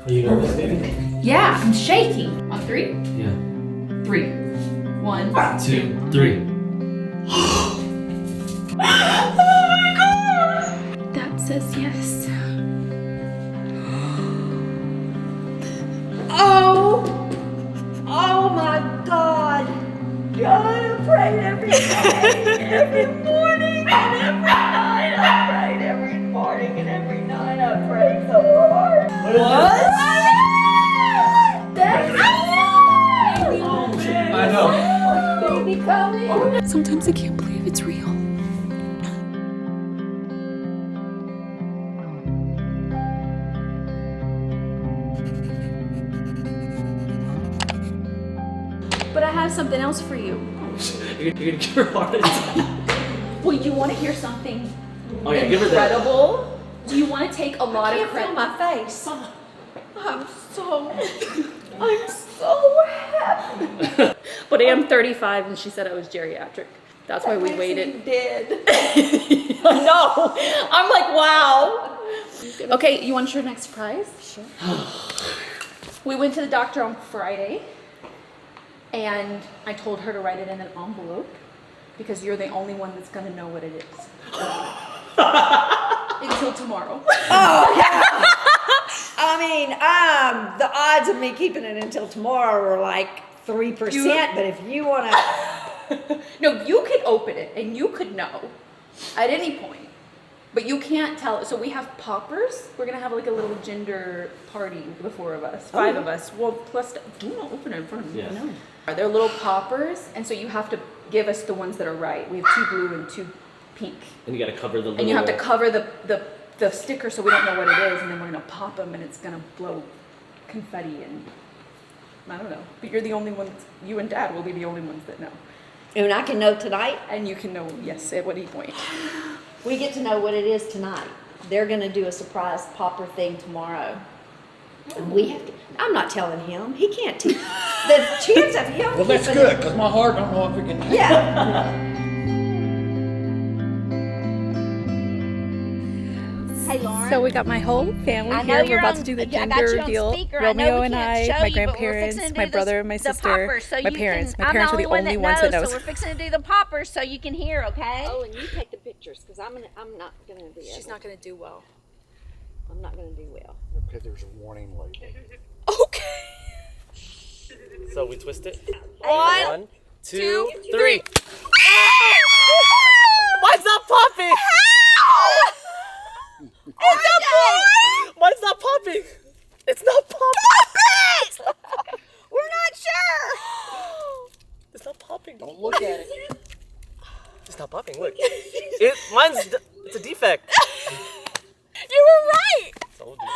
Are you nervous, baby? Yeah, I'm shaking. On 3? Yeah. 3. 1, 2, 3. Oh my god! That says yes. Oh my God. God, I prayed every day, every morning, and every night. I prayed every morning and every night. I prayed so hard. What? I know. Baby coming. Sometimes I can't believe it's real. But I have something else for you. You're gonna give her a heart attack. Well, you want to hear something Give her that. incredible? Do you want to take a lot of Feel credit? my face. I'm so happy. But I am 35 and she said I was geriatric. That's why we waited. Dead. No, I'm like, wow. Okay, you want your next surprise? Sure. We went to the doctor on Friday and I told her to write it in an envelope because you're the only one that's gonna know what it is. Until tomorrow. Oh, yeah. I mean, the odds of me keeping it until tomorrow are like 3%, but if you want to... No, you could open it and you could know at any point, but you can't tell. So we have poppers. We're gonna have like a little gender party, the 4 of us, 5 of us. Well, plus, do not open it in front of me. Yeah. No. They're little poppers, and so you have to give us the ones that are right. We have 2 blue and 2 pink. And you gotta cover the little... And you have to cover the sticker so we don't know what it is, and then we're gonna pop them and it's gonna blow confetti and I don't know. But you're the only ones, you and Dad will be the only ones that know. And I can know tonight? And you can know, yes, at what point. We get to know what it is tonight. They're going to do a surprise popper thing tomorrow. And we have to, I'm not telling him. He can't teach. The chance of him Well, that's keeping good, it- because my heart don't know if it can... Yeah. Hey, Lauren. So we got my whole family I know here. We're you're about on- to do the I got gender you on deal. speaker. I know Romeo we and can't I, show my you, but we're grandparents, fixing to my do brother and my the sister, poppers, so my you parents. can- My I'm parents are the one only ones that knows. So we're fixing to do the poppers so you can hear, okay? Oh, and you take the pictures because I'm not gonna be. She's not gonna do well. I'm not gonna do well. Okay, there's a warning label. Okay. So we twist it. 1, 2, 3. Why is that popping? It's a boy! Why is that popping? It's not popping! We're not sure. It's not popping. Don't look at it. It's not popping, look. It's a defect. You were right! Told you.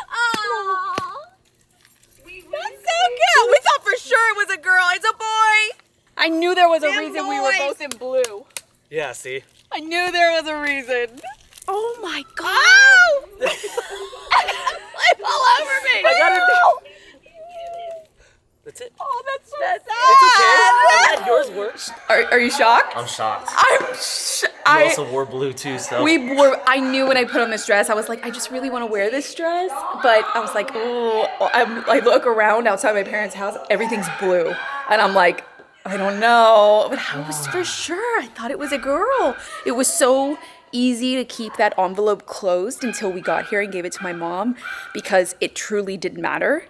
That's so cute! We thought for sure it was a girl. It's a boy! I knew there was a reason we were both in blue. Yeah, see? I knew there was a reason. Oh my god! It's all over me! I got it. That's it. Oh, that's so It's okay. I'm glad yours works. Are you shocked? I'm shocked. I You also wore blue too, so. I knew when I put on this dress, I was like, I just really want to wear this dress. But I was like, oh, I look around outside my parents' house, everything's blue. And I'm like, I don't know. But I was for sure. I thought it was a girl. It was so easy to keep that envelope closed until we got here and gave it to my mom because it truly didn't matter.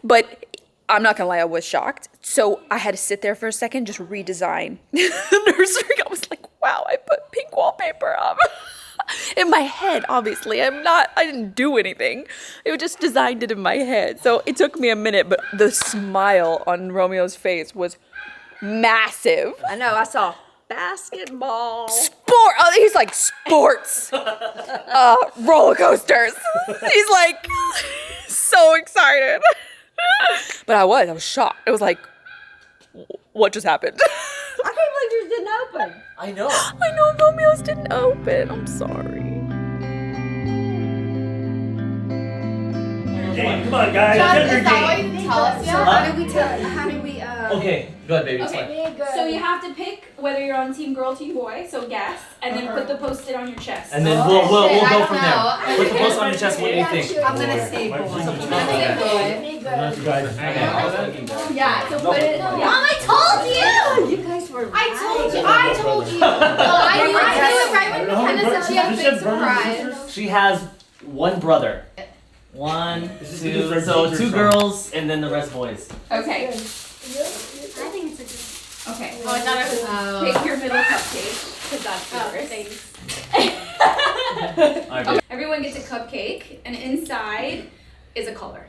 But I'm not gonna lie, I was shocked. So I had to sit there for a second, just redesign the nursery. I was like, wow, I put pink wallpaper up. In my head, obviously. I didn't do anything. It just designed it in my head. So it took me a minute, but the smile on Romeo's face was massive. I know. I saw basketball. Oh, he's like sports, roller coasters. He's like so excited. But I was shocked. It was like, what just happened? I can't believe yours didn't open. I know. I know Romeo's didn't open. I'm sorry. Okay, come on, guys. Gender game. Tell us yet? How do we Okay, go ahead, baby. It's fine. So you have to pick whether you're on team girl, team boy. So guess, and then put the post-it on your chest. And then we'll go from there. Put the post on your chest. What do you think? I'm gonna say boy. I'm gonna say boy. That's you guys. Yeah, so put it. Mom, I told you! You guys were I told you. I knew it right when MaCenna said she had a big surprise. She has one brother. One, two, so 2 girls and then the rest boys. Okay. I think it's a good. Okay. Oh, I thought it was. Pick your middle cupcake, because that's yours. Thanks. Alright, Everyone gets a cupcake, and inside is a color.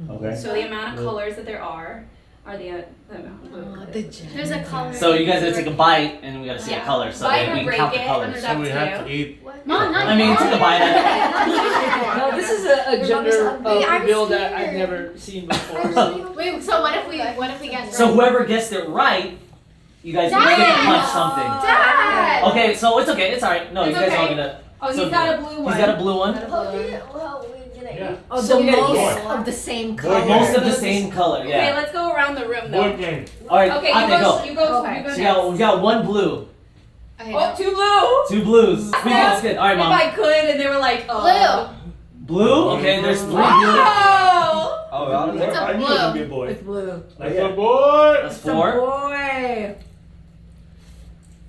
Okay. So the amount of colors that there are the amount. There's a color. so you guys gotta take a bite and we gotta see Yeah. the color so Bite that or we can break count the it, colors. under that So we have tail. to eat. Mom, not I mean, take a bite at No, this is a gender Wait, I'm reveal that I've scared. never seen before. So. Wait, so what if we get it. So whoever gets it right, you guys get to punch something. Dad! Okay, so it's okay, it's alright. No, It's you guys are okay. gonna. Oh, So he's got a blue one. He's got a blue one. Yeah. Oh, So the you're gonna most get- of the same Boy color. game. Most of the same color, Okay, yeah. let's go around the room though. Board game. Alright, Okay, Ate, go. you go Okay. next. So we got 1 blue, Oh, 2 blue. 2 blues. That's good. Alright, If mom. I could, and they were like, Blue? Okay, there's 3 blue. Oh! Oh, It's a I knew it was gonna be a boy. Blue. That's a boy. That's 4. Boy.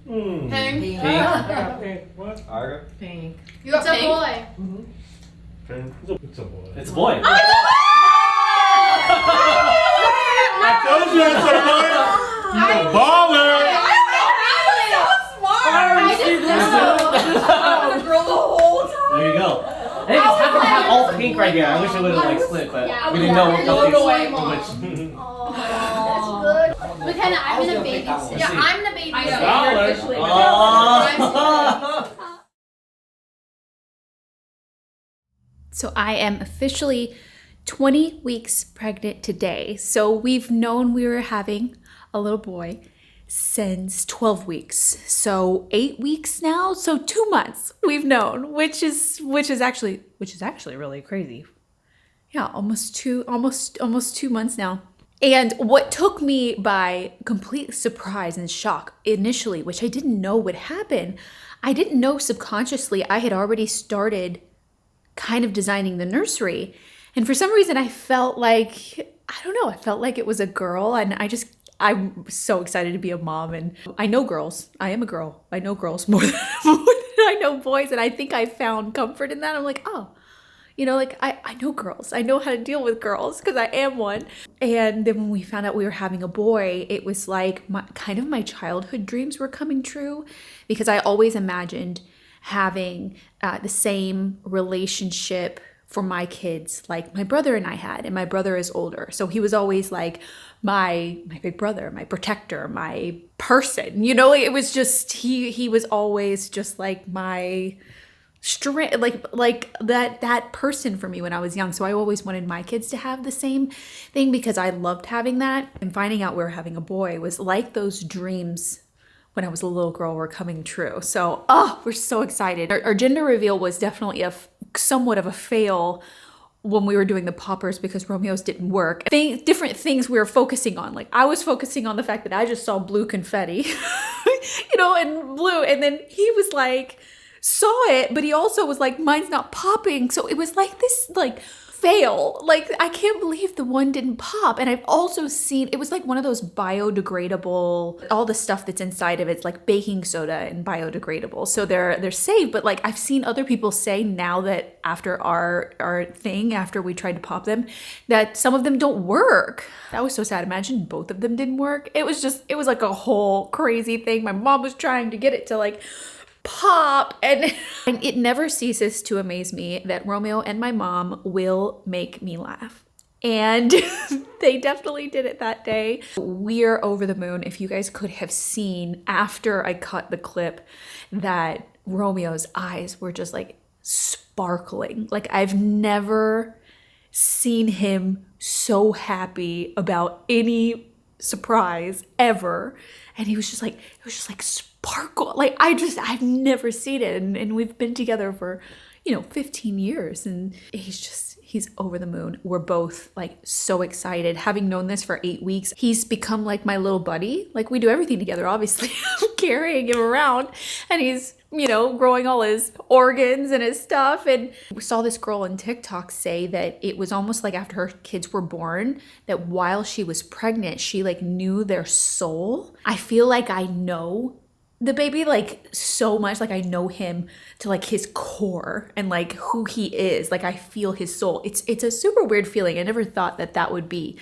Hmm. Pink. Pink. What? Pink. You got a boy. Pink. It's a boy. It's a boy. I told you it's a boy. You're a baller. There you go. Hey, just happen to have all pink right here. I wish it would have like split, but Yeah, we didn't know what no, cupcakes no, which. That's good. MaCenna, I'm in a baby seat. Yeah, I'm the baby I seat. know, you're officially Oh. So I am officially 20 weeks pregnant today. So we've known we were having a little boy since 12 weeks. So 8 weeks now. So 2 months we've known, which is actually really crazy. Yeah, almost 2 months now. And what took me by complete surprise and shock initially, which I didn't know would happen, I didn't know subconsciously I had already started kind of designing the nursery. And for some reason I felt like, I don't know, I felt like it was a girl, and I'm so excited to be a mom. And I know girls. I am a girl. I know girls more than I know boys. And I think I found comfort in that. I'm like, oh, you know, like I know girls. I know how to deal with girls because I am one. And then when we found out we were having a boy, it was like my childhood dreams were coming true, because I always imagined having the same relationship for my kids like my brother and I had. And my brother is older, so he was always like my big brother, my protector, my person. You know, it was just he was always just like my strength, like that person for me when I was young. So I always wanted my kids to have the same thing because I loved having that. And finding out we were having a boy was like those dreams when I was a little girl were coming true. So, we're so excited. Our gender reveal was definitely somewhat of a fail when we were doing the poppers because Romeo's didn't work. Different things we were focusing on. Like I was focusing on the fact that I just saw blue confetti, you know, and blue. And then he was like, saw it, but he also was like, mine's not popping. So it was like this like fail. Like I can't believe the one didn't pop. And I've also seen, it was like one of those biodegradable, all the stuff that's inside of it's like baking soda and biodegradable. So they're safe, but like I've seen other people say now that after our thing, after we tried to pop them, that some of them don't work. That was so sad. Imagine both of them didn't work. It was like a whole crazy thing. My mom was trying to get it to like pop, and it never ceases to amaze me that Romeo and my mom will make me laugh. And they definitely did it that day. We're over the moon. If you guys could have seen after I cut the clip that Romeo's eyes were just like sparkling. Like I've never seen him so happy about any surprise ever. And he was just like sparkle. Like I've never seen it. And we've been together for, 15 years. And he's He's over the moon. We're both like so excited. Having known this for 8 weeks, he's become like my little buddy. Like we do everything together, obviously. I'm carrying him around and he's, you know, growing all his organs and his stuff. And we saw this girl on TikTok say that it was almost like after her kids were born, that while she was pregnant, she like knew their soul. I feel like I know the baby like so much, like I know him to like his core and like who he is. Like I feel his soul. It's a super weird feeling. I never thought that that would be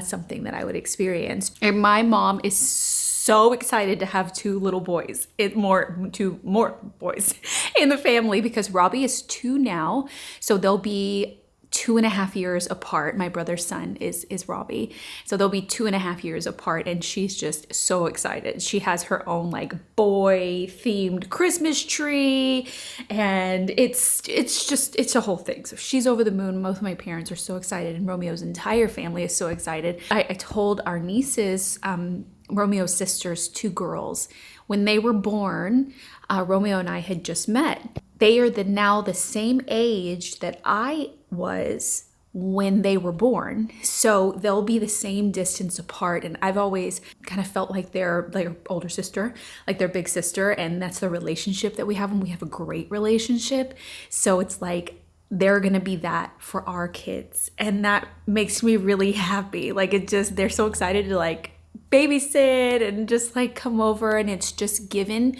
something that I would experience. And my mom is so excited to have two boys in the family because Robbie is 2 now, so they'll be 2.5 years apart. My brother's son is Robbie. So they'll be 2.5 years apart and she's just so excited. She has her own like boy themed Christmas tree and it's a whole thing. So she's over the moon. Both of my parents are so excited and Romeo's entire family is so excited. I told our nieces, Romeo's sisters, 2 girls, when they were born, Romeo and I had just met. They are now the same age that I was when they were born. So they'll be the same distance apart. And I've always kind of felt like they're like older sister, like their big sister. And that's the relationship that we have. And we have a great relationship. So it's like, they're going to be that for our kids. And that makes me really happy. Like they're so excited to like babysit and just like come over, and it's just given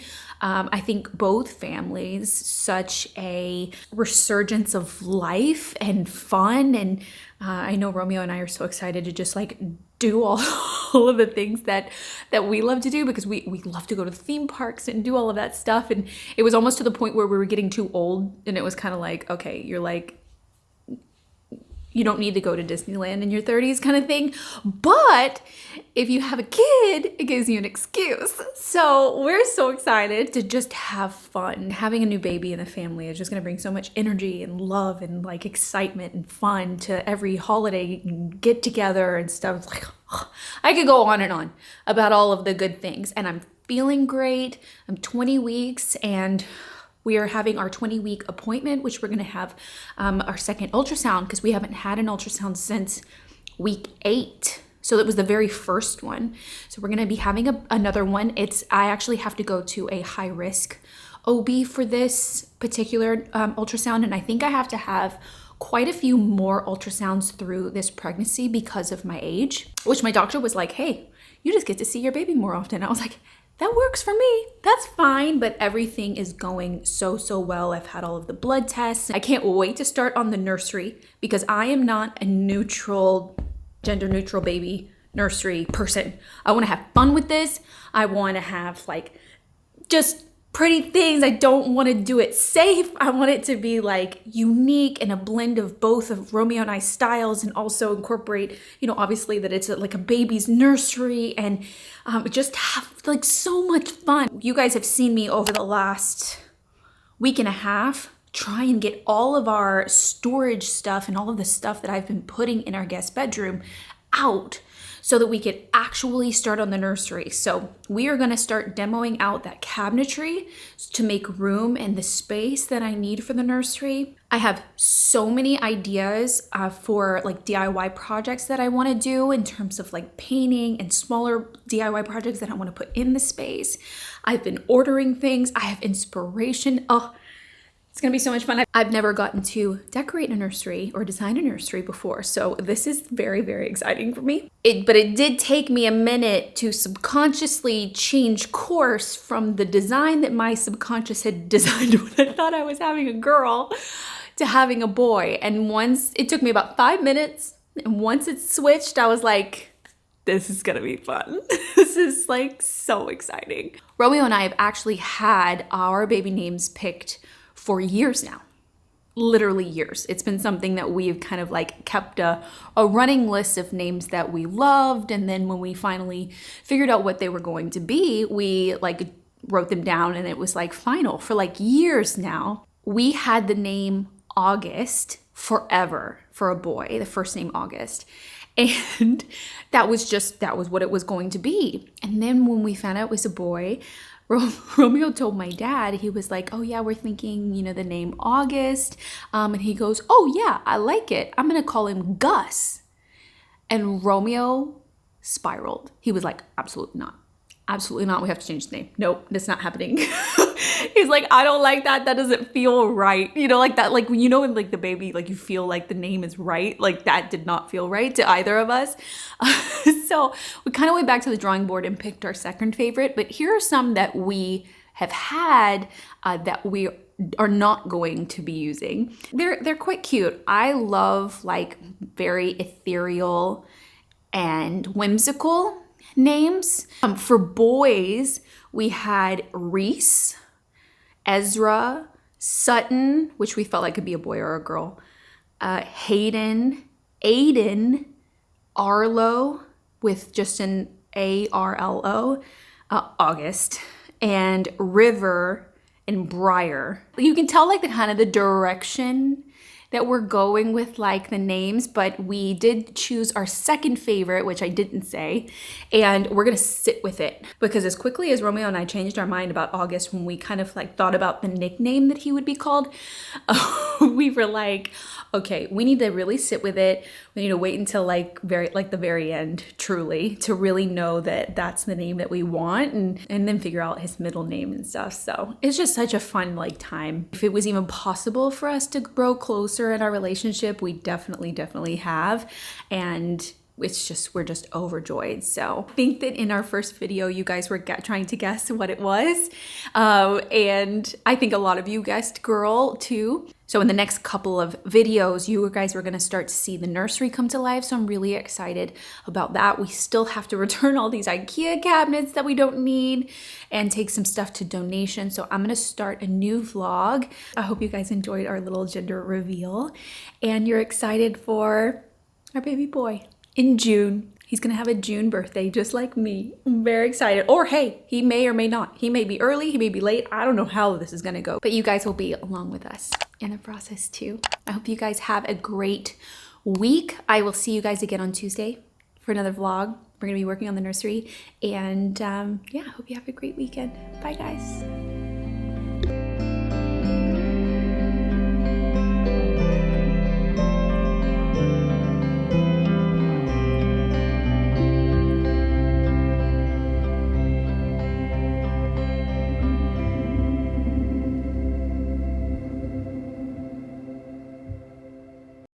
I think both families such a resurgence of life and fun. And I know Romeo and I are so excited to just like do all of the things that we love to do, because we love to go to the theme parks and do all of that stuff. And it was almost to the point where we were getting too old, and it was kind of like, okay, you're like, you don't need to go to Disneyland in your 30s kind of thing. But if you have a kid, it gives you an excuse. So we're so excited to just have fun. Having a new baby in the family is just gonna bring so much energy and love and like excitement and fun to every holiday get together and stuff. It's like, I could go on and on about all of the good things. And I'm feeling great. I'm 20 weeks and we are having our 20-week appointment, which we're gonna have our second ultrasound, because we haven't had an ultrasound since week 8. So it was the very first one. So we're gonna be having another one. I actually have to go to a high risk OB for this particular ultrasound. And I think I have to have quite a few more ultrasounds through this pregnancy because of my age, which my doctor was like, hey, you just get to see your baby more often. I was like, that works for me. That's fine. But everything is going so well. I've had all of the blood tests. I can't wait to start on the nursery, because I am not a gender neutral baby nursery person. I want to have fun with this. I want to have like just pretty things. I don't want to do it safe. I want it to be like unique and a blend of both of Romeo and I's styles, and also incorporate, you know, obviously that it's like a baby's nursery, and just have like so much fun. You guys have seen me over the last week and a half try and get all of our storage stuff and all of the stuff that I've been putting in our guest bedroom out, so that we could actually start on the nursery. So we are gonna start demoing out that cabinetry to make room and the space that I need for the nursery. I have so many ideas for like DIY projects that I wanna do, in terms of like painting and smaller DIY projects that I wanna put in the space. I've been ordering things. I have inspiration. Oh, it's gonna be so much fun. I've never gotten to decorate a nursery or design a nursery before, so this is very exciting for me. But it did take me a minute to subconsciously change course from the design that my subconscious had designed when I thought I was having a girl to having a boy. And it took me about 5 minutes, and once it switched, I was like, this is gonna be fun. This is like so exciting. Romeo and I have actually had our baby names picked for years now, literally years. It's been something that we've kind of like kept a running list of names that we loved. And then when we finally figured out what they were going to be, we like wrote them down, and it was like final for like years now. We had the name August forever for a boy, the first name August. And that was what it was going to be. And then when we found out it was a boy, Romeo told my dad, he was like, oh yeah, we're thinking, you know, the name August. And he goes, oh yeah, I like it. I'm gonna call him Gus. And Romeo spiraled. He was like, absolutely not. Absolutely not. We have to change the name. Nope, that's not happening. He's like, I don't like that. That doesn't feel right. You know, like that, like, you know, when like the baby, like you feel like the name is right. Like that did not feel right to either of us. So we kind of went back to the drawing board and picked our second favorite. But here are some that we have had that we are not going to be using. They're quite cute. I love like very ethereal and whimsical names. For boys, we had Reese, Ezra, Sutton, which we felt like could be a boy or a girl, Hayden, Aiden, Arlo, with just an A-R-L-O, August, and River and Briar. You can tell like the kind of the direction that we're going with like the names, but we did choose our second favorite, which I didn't say, and we're gonna sit with it because as quickly as Romeo and I changed our mind about August when we kind of like thought about the nickname that he would be called, we were like, okay, we need to really sit with it. We need to wait until like the very end, truly, to really know that that's the name that we want, and then figure out his middle name and stuff. So it's just such a fun like time. If it was even possible for us to grow closer in our relationship, we definitely have, and it's just, we're just overjoyed. So I think that in our first video, you guys were trying to guess what it was. And I think a lot of you guessed girl too. So in the next couple of videos, you guys were gonna start to see the nursery come to life. So I'm really excited about that. We still have to return all these IKEA cabinets that we don't need and take some stuff to donation. So I'm gonna start a new vlog. I hope you guys enjoyed our little gender reveal and you're excited for our baby boy. In June. He's gonna have a June birthday just like me. I'm very excited. Or hey, he may or may not. He may be early, he may be late. I don't know how this is gonna go, but you guys will be along with us in the process too. I hope you guys have a great week. I will see you guys again on Tuesday for another vlog. We're gonna be working on the nursery and yeah, I hope you have a great weekend. Bye guys.